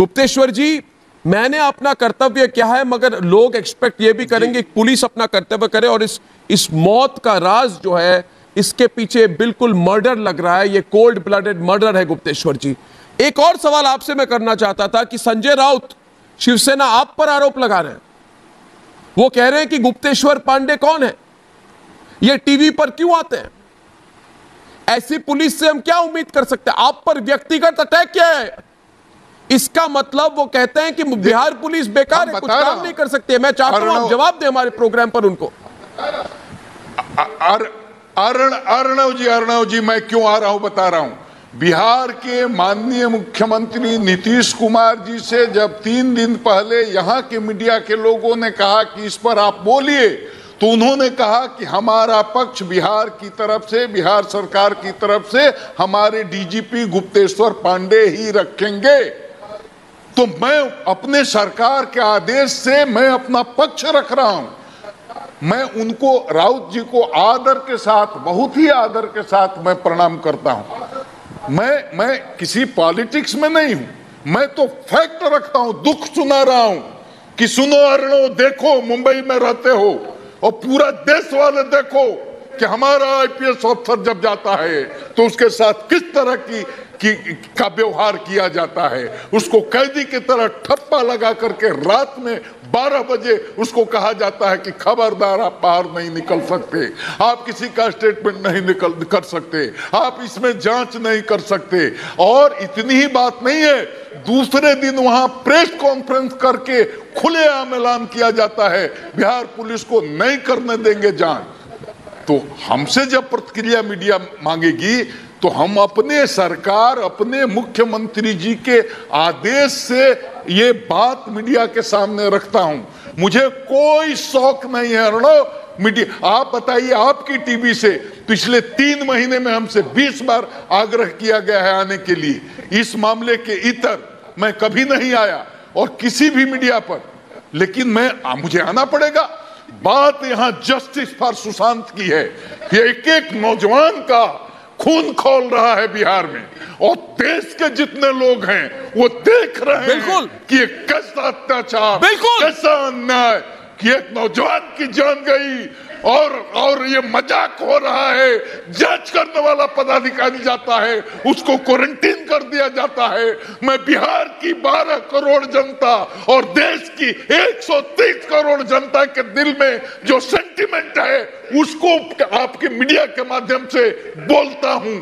गुप्तेश्वर जी, मैंने अपना कर्तव्य किया है, मगर लोग एक्सपेक्ट ये भी करेंगे कि पुलिस अपना कर्तव्य करे। और इस मौत का राज जो है, इसके पीछे बिल्कुल मर्डर लग रहा है, ये कोल्ड ब्लडेड मर्डर है गुप्तेश्वर जी। एक और सवाल आपसे मैं करना चाहता था कि संजय राउत शिवसेना आप पर आरोप लगा रहे हैं, वो कह रहे हैं कि गुप्तेश्वर पांडे कौन है, ये टीवी पर क्यों आते हैं, ऐसी पुलिस से हम क्या उम्मीद कर सकते हैं, आप पर व्यक्तिगत अटैक क्या है। इसका मतलब वो कहते हैं कि बिहार पुलिस बेकार है, कुछ काम नहीं कर सकते। मैं चाहता हूं आप जवाब दें हमारे प्रोग्राम पर उनको। अर्णव जी, मैं क्यों आ रहा हूं बता रहा हूं। बिहार के माननीय मुख्यमंत्री नीतीश कुमार जी से जब 3 दिन पहले यहां के मीडिया के लोगों ने कहा कि इस पर आप बोलिए, तो उन्होंने कहा कि हमारा पक्ष बिहार की तरफ से, बिहार सरकार की तरफ से हमारे डीजीपी गुप्तेश्वर पांडे ही रखेंगे। तो मैं अपने सरकार के आदेश से मैं अपना पक्ष रख रहा हूं। मैं उनको, राउत जी को आदर के साथ, बहुत ही आदर के साथ मैं प्रणाम करता हूं। मैं किसी पॉलिटिक्स में नहीं हूं, मैं तो फैक्ट रखता हूं, दुख सुना रहा हूं कि सुनो अर्णव, देखो मुंबई में रहते हो और पूरा देश वाले देखो कि हमारा आईपीएस अफसर जब जाता है तो उसके साथ किस तरह का व्यवहार किया जाता है। उसको कैदी की तरह ठप्पा लगा करके रात में 12 बजे उसको कहा जाता है कि खबरदार, आप बाहर नहीं निकल सकते, आप किसी का स्टेटमेंट नहीं कर सकते, आप इसमें जांच नहीं कर सकते। और इतनी ही बात नहीं है, दूसरे दिन वहां प्रेस कॉन्फ्रेंस करके खुलेआम ऐलान किया जाता है बिहार पुलिस को नहीं करने देंगे जांच। तो हमसे जब प्रतिक्रिया मीडिया मांगेगी तो हम अपने सरकार, अपने मुख्यमंत्री जी के आदेश से ये बात मीडिया के सामने रखता हूं। मुझे कोई शौक नहीं है अर्णव। मीडिया, आप बताइए, आपकी टीवी से पिछले 3 महीने में हमसे 20 बार आग्रह किया गया है आने के लिए। इस मामले के इतर मैं कभी नहीं आया और किसी भी मीडिया पर, लेकिन मुझे आना पड़ेगा। बात यहां जस्टिस फॉर सुशांत की है। एक एक नौजवान का खून खौल रहा है बिहार में और देश के जितने लोग हैं वो देख रहे हैं कि ये कैसा अत्याचार, कैसा अन्याय, कि एक नौजवान की जान गई और ये मजाक हो रहा है। जांच करने वाला पदाधिकारी जाता है, उसको क्वारंटीन कर दिया जाता है। मैं बिहार की 12 करोड़ जनता और देश की 130 करोड़ जनता के दिल में जो सेंटिमेंट है उसको आपके मीडिया के माध्यम से बोलता हूं।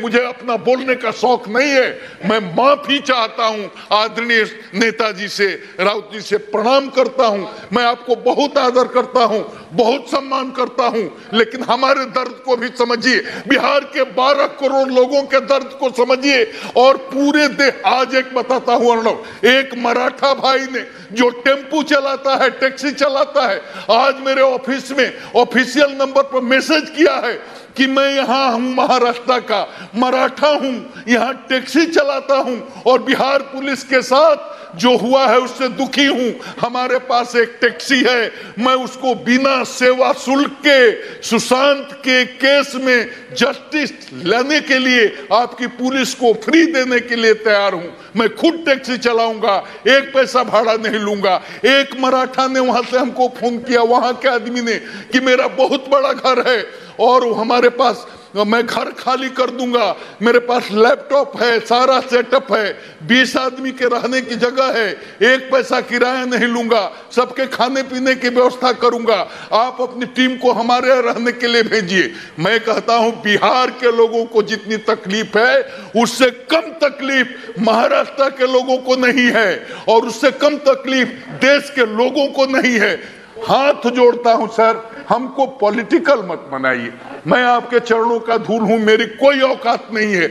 मुझे अपना बोलने का शौक नहीं है। मैं माफी चाहता हूं, आदरणीय नेताजी से, राउत जी से प्रणाम करता हूं। मैं आपको बहुत आदर करता हूं, बहुत सम्मान करता हूं, लेकिन हमारे दर्द को भी समझिए, बिहार के 12 करोड़ लोगों के दर्द को समझिए। और पूरे देश, आज एक बताता हूं अर्णव, एक मराठा भाई ने जो टेम्पू चलाता है, टैक्सी चलाता है, आज मेरे ऑफिस में ऑफिशियल नंबर पर मैसेज किया है कि मैं यहाँ हूँ, महाराष्ट्र का मराठा हूँ, यहाँ टैक्सी चलाता हूँ और बिहार पुलिस के साथ जो हुआ है उससे दुखी हूँ। हमारे पास एक टैक्सी है, मैं उसको बिना सेवा शुल्क के सुशांत के केस में जस्टिस लेने के लिए आपकी पुलिस को फ्री देने के लिए तैयार हूँ। मैं खुद टैक्सी चलाऊंगा, 1 पैसा भाड़ा नहीं लूंगा। एक मराठा ने वहां से हमको फोन किया, वहां के आदमी ने, कि मेरा बहुत बड़ा घर है और हमारे पास, मैं घर खाली कर दूंगा, मेरे पास लैपटॉप है, सारा सेटअप है, 20 आदमी के रहने की जगह है, 1 पैसा किराया नहीं लूंगा, सबके खाने पीने की व्यवस्था करूंगा, आप अपनी टीम को हमारे यहाँ रहने के लिए भेजिए। मैं कहता हूं बिहार के लोगों को जितनी तकलीफ है उससे कम तकलीफ महाराष्ट्र के लोगों को नहीं है और उससे कम तकलीफ देश के लोगों को नहीं है। हाथ जोड़ता हूं सर, हमको पॉलिटिकल मत बनाइए। मैं आपके चरणों का धूल हूं, मेरी कोई औकात नहीं है।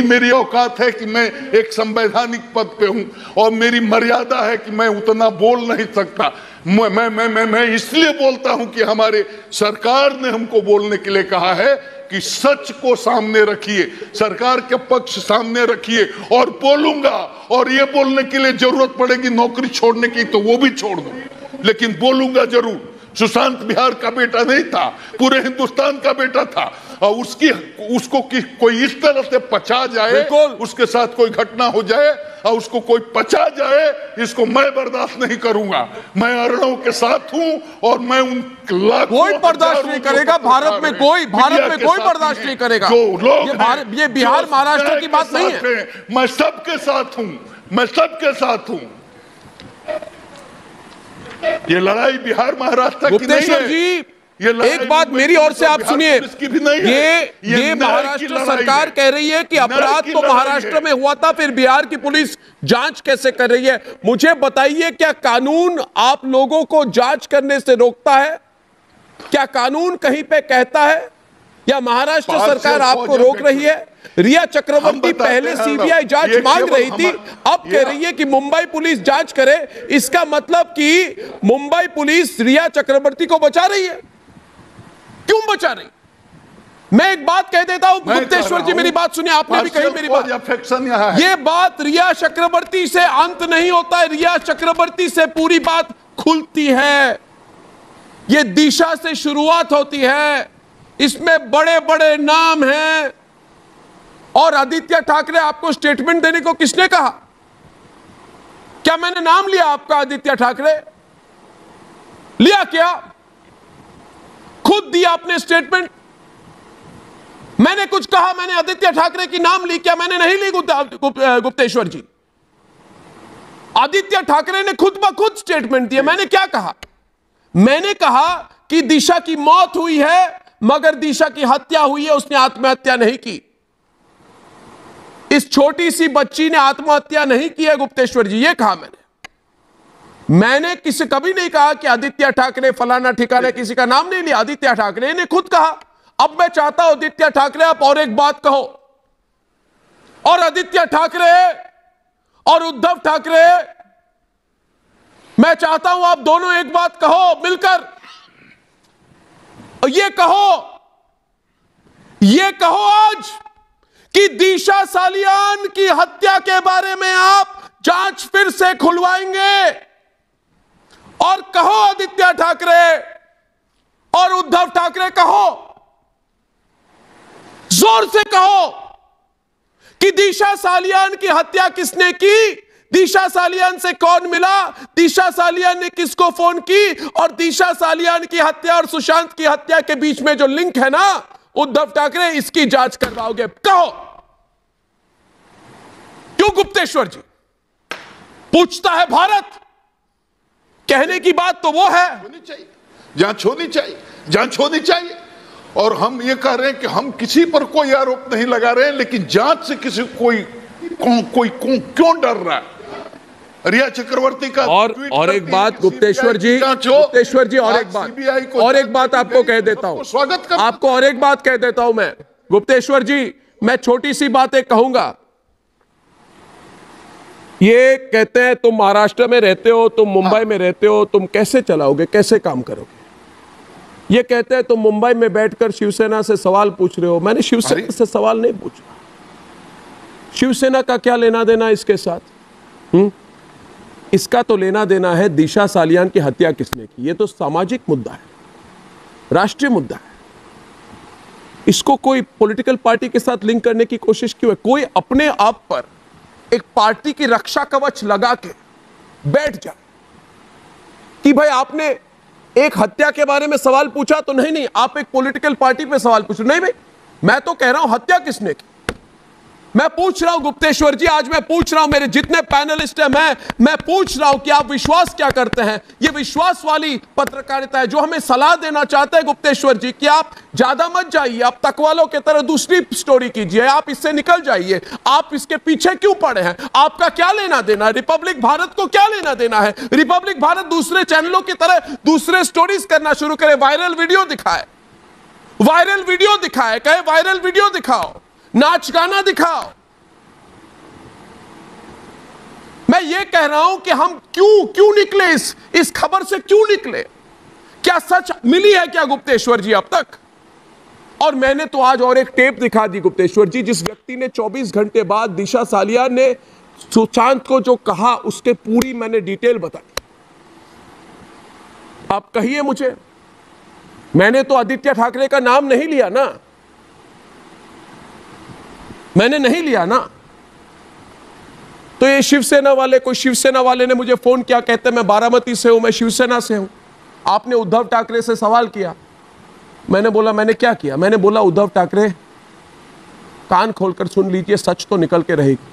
मेरी औकात है कि मैं एक संवैधानिक पद पे हूं और मेरी मर्यादा है कि मैं उतना बोल नहीं सकता। मैं इसलिए बोलता हूं कि हमारे सरकार ने हमको बोलने के लिए कहा है कि सच को सामने रखिए, सरकार के पक्ष सामने रखिए। और बोलूंगा, और ये बोलने के लिए जरूरत पड़ेगी नौकरी छोड़ने की तो वो भी छोड़ दूं, लेकिन बोलूंगा जरूर। सुशांत बिहार का बेटा नहीं था, पूरे हिंदुस्तान का बेटा था। और उसको कोई इस तरह से पचा जाए, उसके साथ कोई घटना हो जाए और उसको कोई पचा जाए, इसको मैं बर्दाश्त नहीं करूंगा। मैं अरनों के साथ हूं और मैं उन कोई बर्दाश्त नहीं करेगा। भारत में कोई बर्दाश्त नहीं करेगा। ये बिहार महाराष्ट्र की बात नहीं है। मैं सबके साथ हूं, मैं सबके साथ हूं। ये लड़ाई बिहार महाराष्ट्र की नहीं है। जी, एक बात मेरी ओर से आप सुनिए, ये महाराष्ट्र सरकार कह रही है कि अपराध तो महाराष्ट्र में हुआ था, फिर बिहार की पुलिस जांच कैसे कर रही है? मुझे बताइए, क्या कानून आप लोगों को जांच करने से रोकता है? क्या कानून कहीं पे कहता है, या महाराष्ट्र सरकार आपको रोक रही है? रिया चक्रवर्ती पहले सीबीआई जांच मांग रही थी, अब कह रही है कि मुंबई पुलिस जांच करे। इसका मतलब कि मुंबई पुलिस रिया चक्रवर्ती को बचा रही है। क्यों बचा रही? मैं एक बात कह देता हूं गुप्तेश्वर जी, मेरी बात सुनिए, आपने भी कही मेरी बात। ये बात रिया चक्रवर्ती से अंत नहीं होता है, रिया चक्रवर्ती से पूरी बात खुलती है। ये दिशा से शुरुआत होती है, इसमें बड़े बड़े नाम हैं। और आदित्य ठाकरे आपको स्टेटमेंट देने को किसने कहा? क्या मैंने नाम लिया आपका? आदित्य ठाकरे लिया क्या? खुद दिया आपने स्टेटमेंट। मैंने कुछ कहा? मैंने आदित्य ठाकरे की नाम ली क्या? मैंने नहीं ली गुप्तेश्वर जी। आदित्य ठाकरे ने खुद ब खुद स्टेटमेंट दिया। मैंने क्या कहा? मैंने कहा कि दिशा की मौत हुई है, मगर दिशा की हत्या हुई है, उसने आत्महत्या नहीं की। इस छोटी सी बच्ची ने आत्महत्या नहीं की है गुप्तेश्वर जी, ये कहा मैंने किसी कभी नहीं कहा कि आदित्य ठाकरे फलाना ठिकाना, किसी का नाम नहीं लिया। आदित्य ठाकरे ने खुद कहा। अब मैं चाहता हूं आदित्य ठाकरे आप और एक बात कहो, और आदित्य ठाकरे और उद्धव ठाकरे, मैं चाहता हूं आप दोनों एक बात कहो मिलकर। ये कहो आज कि दिशा सालियान की हत्या के बारे में आप जांच फिर से खुलवाएंगे। और कहो आदित्य ठाकरे और उद्धव ठाकरे, कहो, जोर से कहो कि दिशा सालियान की हत्या किसने की, दिशा सालियान से कौन मिला, दिशा सालियान ने किसको फोन की, और दिशा सालियान की हत्या और सुशांत की हत्या के बीच में जो लिंक है ना उद्धव ठाकरे, इसकी जांच करवाओगे? कहो। क्यों गुप्तेश्वर जी? पूछता है भारत। कहने की बात तो वो है, जांच होनी चाहिए, जांच होनी चाहिए। और हम ये कह रहे हैं कि हम किसी पर कोई आरोप नहीं लगा रहे हैं, लेकिन जांच से किसी कोई क्यों डर रहा है? रिया चक्रवर्ती का और एक बात गुप्तेश्वर जी, और एक बात आपको कह देता हूं, स्वागत कर, आपको और एक बात कह देता हूं मैं गुप्तेश्वर जी, मैं छोटी सी बात एक कहूंगा। ये कहते हैं तुम महाराष्ट्र में रहते हो, तुम मुंबई में रहते हो, तुम कैसे चलाओगे, कैसे काम करोगे? ये कहते हैं तुम मुंबई में बैठकर शिवसेना से सवाल पूछ रहे हो। मैंने शिवसेना से सवाल नहीं पूछा। शिवसेना का क्या लेना देना इसके साथ? इसका तो लेना देना है दिशा सालियान की हत्या किसने की। ये तो सामाजिक मुद्दा है, राष्ट्रीय मुद्दा है। इसको कोई पॉलिटिकल पार्टी के साथ लिंक करने की कोशिश क्यों है? कोई अपने आप पर एक पार्टी की रक्षा कवच लगा के बैठ जाए कि भाई आपने एक हत्या के बारे में सवाल पूछा तो नहीं, आप एक पॉलिटिकल पार्टी पे सवाल पूछो। नहीं भाई, मैं तो कह रहा हूं हत्या किसने की। मैं पूछ रहा हूं गुप्तेश्वर जी, आज मैं पूछ रहा हूं, मेरे जितने पैनलिस्ट हैं, मैं पूछ रहा हूं कि आप विश्वास क्या करते हैं? ये विश्वास वाली पत्रकारिता है जो हमें सलाह देना चाहता है गुप्तेश्वर जी कि आप ज्यादा मत जाइए, आप तकवालों की तरह दूसरी स्टोरी कीजिए, आप इससे निकल जाइए। आप इसके पीछे क्यों पड़े हैं? आपका क्या लेना देना है? रिपब्लिक भारत को क्या लेना देना है? रिपब्लिक भारत दूसरे चैनलों की तरह दूसरे स्टोरीज करना शुरू करे, वायरल वीडियो दिखाए, कहे वायरल वीडियो दिखाओ, नाच गाना दिखाओ। मैं ये कह रहा हूं कि हम क्यों निकले इस खबर से, क्यों निकले? क्या सच मिली है क्या गुप्तेश्वर जी अब तक? और मैंने तो आज और एक टेप दिखा दी गुप्तेश्वर जी, जिस व्यक्ति ने 24 घंटे बाद दिशा सालियान ने सुशांत को जो कहा उसके पूरी मैंने डिटेल बताई। आप कहिए मुझे, मैंने तो आदित्य ठाकरे का नाम नहीं लिया ना, मैंने नहीं लिया ना। तो ये शिवसेना वाले, कोई शिवसेना वाले ने मुझे फोन किया, कहते मैं बारामती से हूं, मैं शिवसेना से हूं। आपने उद्धव ठाकरे से सवाल किया, मैंने बोला मैंने क्या किया? मैंने बोला उद्धव ठाकरे कान खोलकर सुन लीजिए, सच तो निकल के रहेगी।